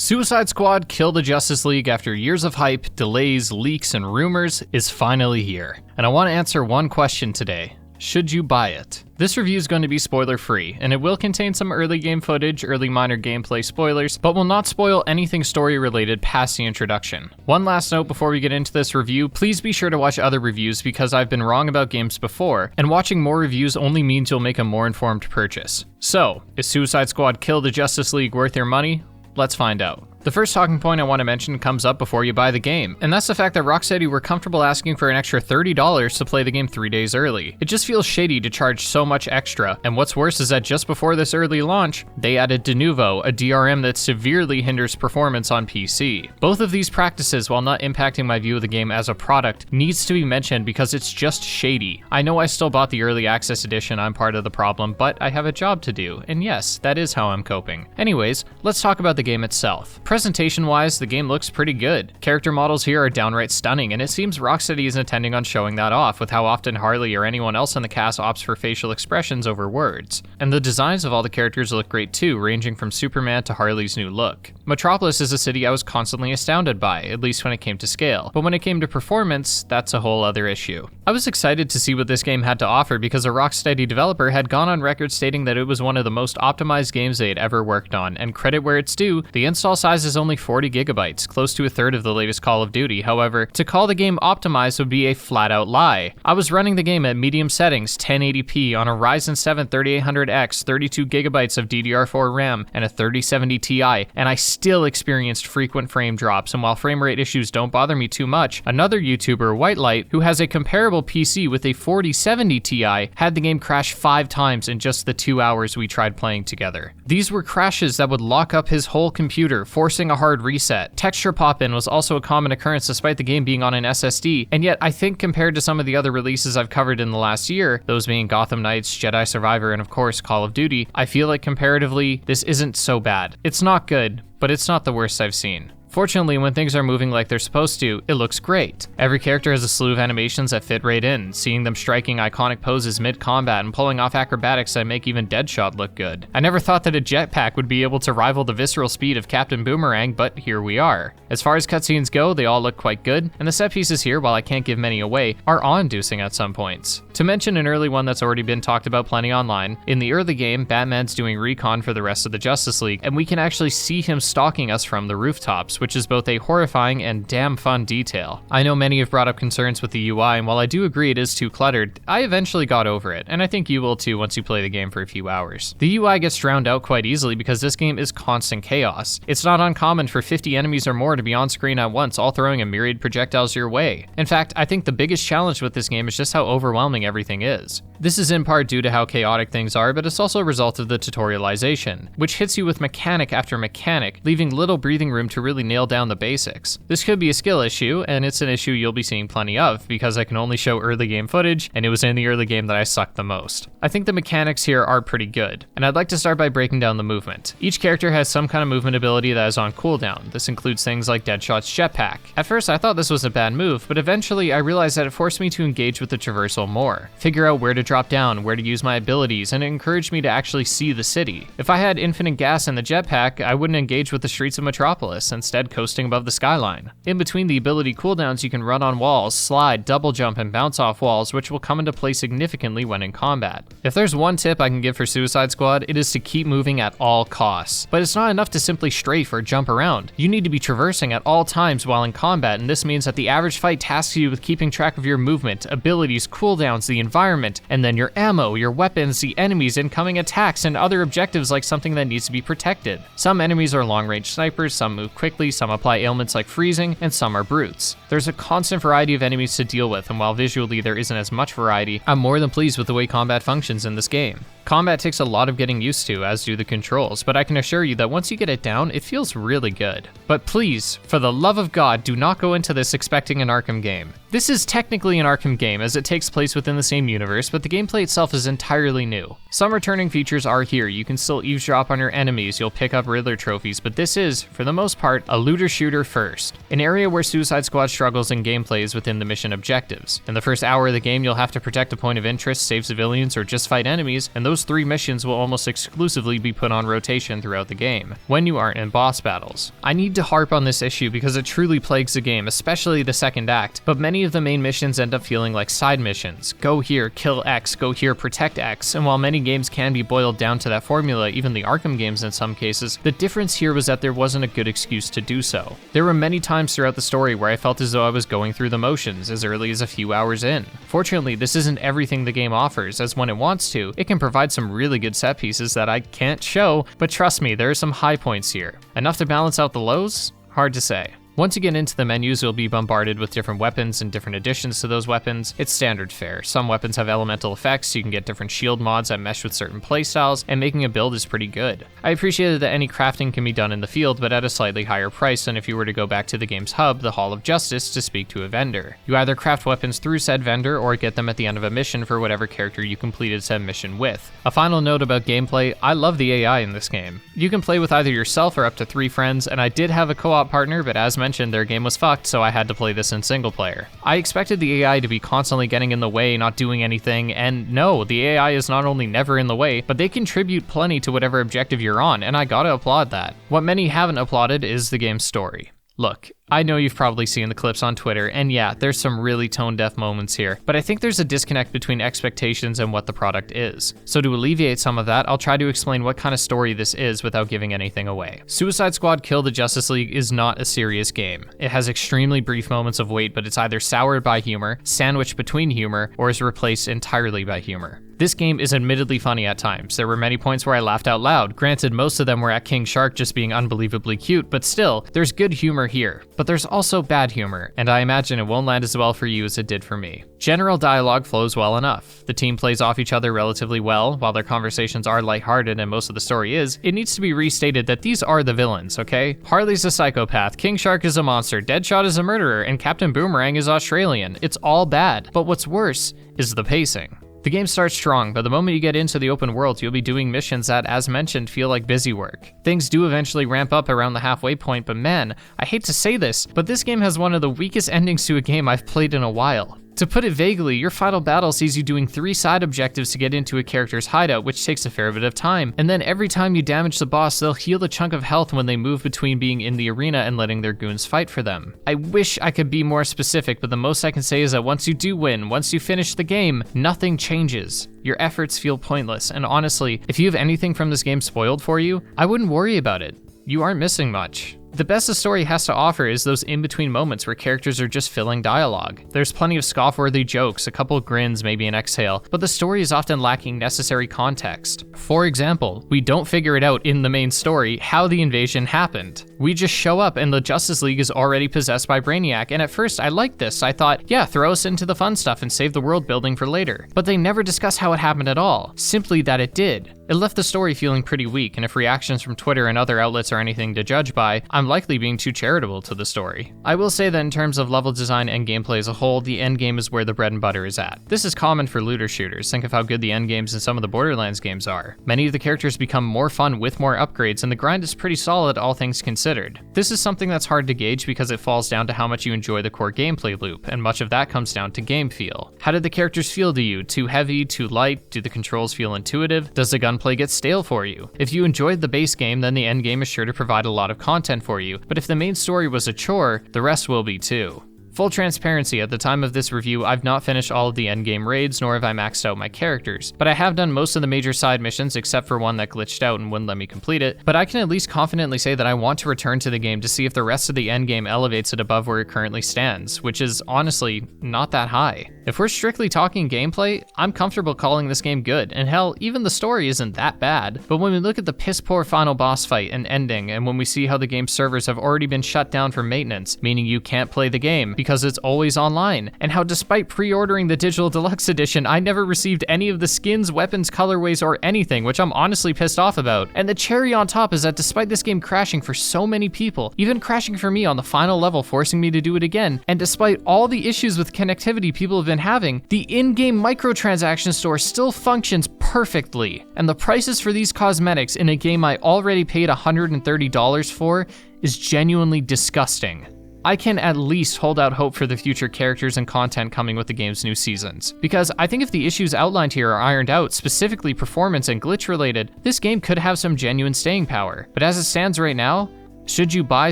Suicide Squad Kill the Justice League, after years of hype, delays, leaks, and rumors, is finally here. And I want to answer one question today. Should you buy it? This review is going to be spoiler-free, and it will contain some early game footage, early minor gameplay spoilers, but will not spoil anything story-related past the introduction. One last note before we get into this review, please be sure to watch other reviews because I've been wrong about games before, and watching more reviews only means you'll make a more informed purchase. So, is Suicide Squad Kill the Justice League worth your money? Let's find out. The first talking point I want to mention comes up before you buy the game, and that's the fact that Rocksteady were comfortable asking for an extra $30 to play the game 3 days early. It just feels shady to charge so much extra, and what's worse is that just before this early launch, they added Denuvo, a DRM that severely hinders performance on PC. Both of these practices, while not impacting my view of the game as a product, needs to be mentioned because it's just shady. I know I still bought the early access edition, I'm part of the problem, but I have a job to do, and yes, that is how I'm coping. Anyways, let's talk about the game itself. Presentation-wise, the game looks pretty good. Character models here are downright stunning, and it seems Rocksteady is intending on showing that off with how often Harley or anyone else in the cast opts for facial expressions over words. And the designs of all the characters look great too, ranging from Superman to Harley's new look. Metropolis is a city I was constantly astounded by, at least when it came to scale, but when it came to performance, that's a whole other issue. I was excited to see what this game had to offer because a Rocksteady developer had gone on record stating that it was one of the most optimized games they had ever worked on, and credit where it's due, the install size is only 40 gigabytes, close to a third of the latest Call of Duty. However, to call the game optimized would be a flat-out lie. I was running the game at medium settings, 1080p, on a Ryzen 7 3800X, 32 gigabytes of DDR4 RAM, and a 3070 Ti, and I still experienced frequent frame drops, and while frame rate issues don't bother me too much, another YouTuber, Whitelight, who has a comparable PC with a 4070 Ti, had the game crash 5 times in just the 2 hours we tried playing together. These were crashes that would lock up his whole computer, forcing a hard reset. Texture pop-in was also a common occurrence despite the game being on an SSD, and yet I think compared to some of the other releases I've covered in the last year, those being Gotham Knights, Jedi Survivor, and of course Call of Duty, I feel like comparatively, this isn't so bad. It's not good, but it's not the worst I've seen. Fortunately, when things are moving like they're supposed to, it looks great. Every character has a slew of animations that fit right in, seeing them striking iconic poses mid-combat and pulling off acrobatics that make even Deadshot look good. I never thought that a jetpack would be able to rival the visceral speed of Captain Boomerang, but here we are. As far as cutscenes go, they all look quite good, and the set pieces here, while I can't give many away, are awe-inducing at some points. To mention an early one that's already been talked about plenty online, in the early game, Batman's doing recon for the rest of the Justice League, and we can actually see him stalking us from the rooftops, which is both a horrifying and damn fun detail. I know many have brought up concerns with the UI, and while I do agree it is too cluttered, I eventually got over it, and I think you will too once you play the game for a few hours. The UI gets drowned out quite easily because this game is constant chaos. It's not uncommon for 50 enemies or more to be on screen at once, all throwing a myriad projectiles your way. In fact, I think the biggest challenge with this game is just how overwhelming everything is. This is in part due to how chaotic things are, but it's also a result of the tutorialization, which hits you with mechanic after mechanic, leaving little breathing room to really nail down the basics. This could be a skill issue, and it's an issue you'll be seeing plenty of, because I can only show early game footage, and it was in the early game that I sucked the most. I think the mechanics here are pretty good, and I'd like to start by breaking down the movement. Each character has some kind of movement ability that is on cooldown. This includes things like Deadshot's jetpack. At first I thought this was a bad move, but eventually I realized that it forced me to engage with the traversal more, figure out where to drop down, where to use my abilities, and it encouraged me to actually see the city. If I had infinite gas in the jetpack, I wouldn't engage with the streets of Metropolis, instead coasting above the skyline. In between the ability cooldowns, you can run on walls, slide, double jump, and bounce off walls, which will come into play significantly when in combat. If there's one tip I can give for Suicide Squad, it is to keep moving at all costs. But it's not enough to simply strafe or jump around. You need to be traversing at all times while in combat, and this means that the average fight tasks you with keeping track of your movement, abilities, cooldowns, the environment, and then your ammo, your weapons, the enemies, incoming attacks, and other objectives like something that needs to be protected. Some enemies are long-range snipers, some move quickly, some apply ailments like freezing, and some are brutes. There's a constant variety of enemies to deal with, and while visually there isn't as much variety, I'm more than pleased with the way combat functions in this game. Combat takes a lot of getting used to, as do the controls, but I can assure you that once you get it down, it feels really good. But please, for the love of God, do not go into this expecting an Arkham game. This is technically an Arkham game as it takes place within the same universe, but the gameplay itself is entirely new. Some returning features are here. You can still eavesdrop on your enemies, you'll pick up Riddler trophies, but this is, for the most part, a looter-shooter first. An area where Suicide Squad struggles in gameplay is within the mission objectives. In the first hour of the game, you'll have to protect a point of interest, save civilians, or just fight enemies, and those those 3 missions will almost exclusively be put on rotation throughout the game, when you aren't in boss battles. I need to harp on this issue because it truly plagues the game, especially the second act, but many of the main missions end up feeling like side missions. Go here, kill X, go here, protect X, and while many games can be boiled down to that formula, even the Arkham games in some cases, the difference here was that there wasn't a good excuse to do so. There were many times throughout the story where I felt as though I was going through the motions as early as a few hours in. Fortunately, this isn't everything the game offers, as when it wants to, it can provide some really good set pieces that I can't show, but trust me, there are some high points here. Enough to balance out the lows? Hard to say. Once you get into the menus, you'll be bombarded with different weapons and different additions to those weapons. It's standard fare. Some weapons have elemental effects, so you can get different shield mods that mesh with certain playstyles, and making a build is pretty good. I appreciated that any crafting can be done in the field, but at a slightly higher price than if you were to go back to the game's hub, the Hall of Justice, to speak to a vendor. You either craft weapons through said vendor, or get them at the end of a mission for whatever character you completed said mission with. A final note about gameplay, I love the AI in this game. You can play with either yourself or up to 3 friends, and I did have a co-op partner, but as mentioned, their game was fucked, so I had to play this in single player. I expected the AI to be constantly getting in the way, not doing anything, and no, the AI is not only never in the way, but they contribute plenty to whatever objective you're on, and I gotta applaud that. What many haven't applauded is the game's story. Look, I know you've probably seen the clips on Twitter, and yeah, there's some really tone-deaf moments here, but I think there's a disconnect between expectations and what the product is. So to alleviate some of that, I'll try to explain what kind of story this is without giving anything away. Suicide Squad Kill the Justice League is not a serious game. It has extremely brief moments of weight, but it's either soured by humor, sandwiched between humor, or is replaced entirely by humor. This game is admittedly funny at times. There were many points where I laughed out loud. Granted, most of them were at King Shark just being unbelievably cute, but still, there's good humor here. But there's also bad humor, and I imagine it won't land as well for you as it did for me. General dialogue flows well enough. The team plays off each other relatively well. While their conversations are lighthearted and most of the story is, it needs to be restated that these are the villains, okay? Harley's a psychopath, King Shark is a monster, Deadshot is a murderer, and Captain Boomerang is Australian. It's all bad, but what's worse is the pacing. The game starts strong, but the moment you get into the open world, you'll be doing missions that, as mentioned, feel like busy work. Things do eventually ramp up around the halfway point, but man, I hate to say this, but this game has one of the weakest endings to a game I've played in a while. To put it vaguely, your final battle sees you doing 3 side objectives to get into a character's hideout, which takes a fair bit of time, and then every time you damage the boss, they'll heal a chunk of health when they move between being in the arena and letting their goons fight for them. I wish I could be more specific, but the most I can say is that once you do win, once you finish the game, nothing changes. Your efforts feel pointless, and honestly, if you have anything from this game spoiled for you, I wouldn't worry about it. You aren't missing much. The best the story has to offer is those in-between moments where characters are just filling dialogue. There's plenty of scoff-worthy jokes, a couple grins, maybe an exhale, but the story is often lacking necessary context. For example, we don't figure it out in the main story how the invasion happened. We just show up and the Justice League is already possessed by Brainiac, and at first I liked this. I thought, yeah, throw us into the fun stuff and save the world building for later. But they never discuss how it happened at all, simply that it did. It left the story feeling pretty weak, and if reactions from Twitter and other outlets are anything to judge by, I'm likely being too charitable to the story. I will say that in terms of level design and gameplay as a whole, the endgame is where the bread and butter is at. This is common for looter shooters. Think of how good the endgames in some of the Borderlands games are. Many of the characters become more fun with more upgrades, and the grind is pretty solid all things considered. This is something that's hard to gauge because it falls down to how much you enjoy the core gameplay loop, and much of that comes down to game feel. How did the characters feel to you? Too heavy? Too light? Do the controls feel intuitive? Does the gunplay get stale for you? If you enjoyed the base game, then the end game is sure to provide a lot of content for you, but if the main story was a chore, the rest will be too. Full transparency, at the time of this review, I've not finished all of the endgame raids, nor have I maxed out my characters, but I have done most of the major side missions except for one that glitched out and wouldn't let me complete it, but I can at least confidently say that I want to return to the game to see if the rest of the endgame elevates it above where it currently stands, which is honestly not that high. If we're strictly talking gameplay, I'm comfortable calling this game good, and hell, even the story isn't that bad, but when we look at the piss-poor final boss fight and ending, and when we see how the game's servers have already been shut down for maintenance, meaning you can't play the game because it's always online, and how despite pre-ordering the digital deluxe edition, I never received any of the skins, weapons, colorways, or anything, which I'm honestly pissed off about. And the cherry on top is that despite this game crashing for so many people, even crashing for me on the final level, forcing me to do it again, and despite all the issues with connectivity people have been having, the in-game microtransaction store still functions perfectly. And the prices for these cosmetics in a game I already paid $130 for is genuinely disgusting. I can at least hold out hope for the future characters and content coming with the game's new seasons. Because I think if the issues outlined here are ironed out, specifically performance and glitch related, this game could have some genuine staying power. But as it stands right now, should you buy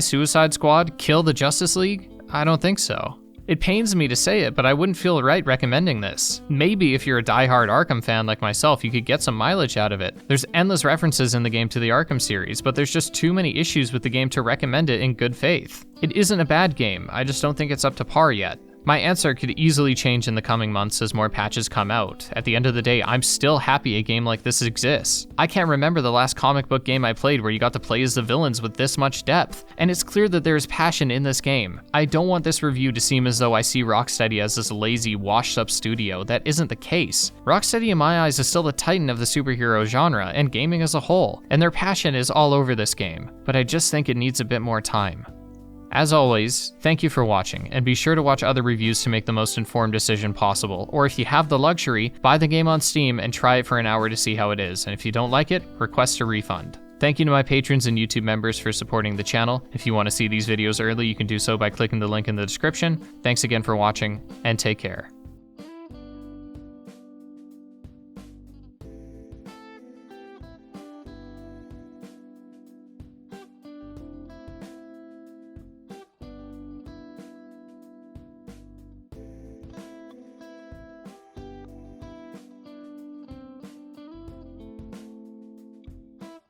Suicide Squad, kill the Justice League? I don't think so. It pains me to say it, but I wouldn't feel right recommending this. Maybe if you're a die-hard Arkham fan like myself, you could get some mileage out of it. There's endless references in the game to the Arkham series, but there's just too many issues with the game to recommend it in good faith. It isn't a bad game, I just don't think it's up to par yet. My answer could easily change in the coming months as more patches come out. At the end of the day, I'm still happy a game like this exists. I can't remember the last comic book game I played where you got to play as the villains with this much depth, and it's clear that there is passion in this game. I don't want this review to seem as though I see Rocksteady as this lazy, washed-up studio. That isn't the case. Rocksteady in my eyes is still the titan of the superhero genre and gaming as a whole, and their passion is all over this game, but I just think it needs a bit more time. As always, thank you for watching, and be sure to watch other reviews to make the most informed decision possible, or if you have the luxury, buy the game on Steam and try it for an hour to see how it is, and if you don't like it, request a refund. Thank you to my patrons and YouTube members for supporting the channel. If you want to see these videos early, you can do so by clicking the link in the description. Thanks again for watching, and take care.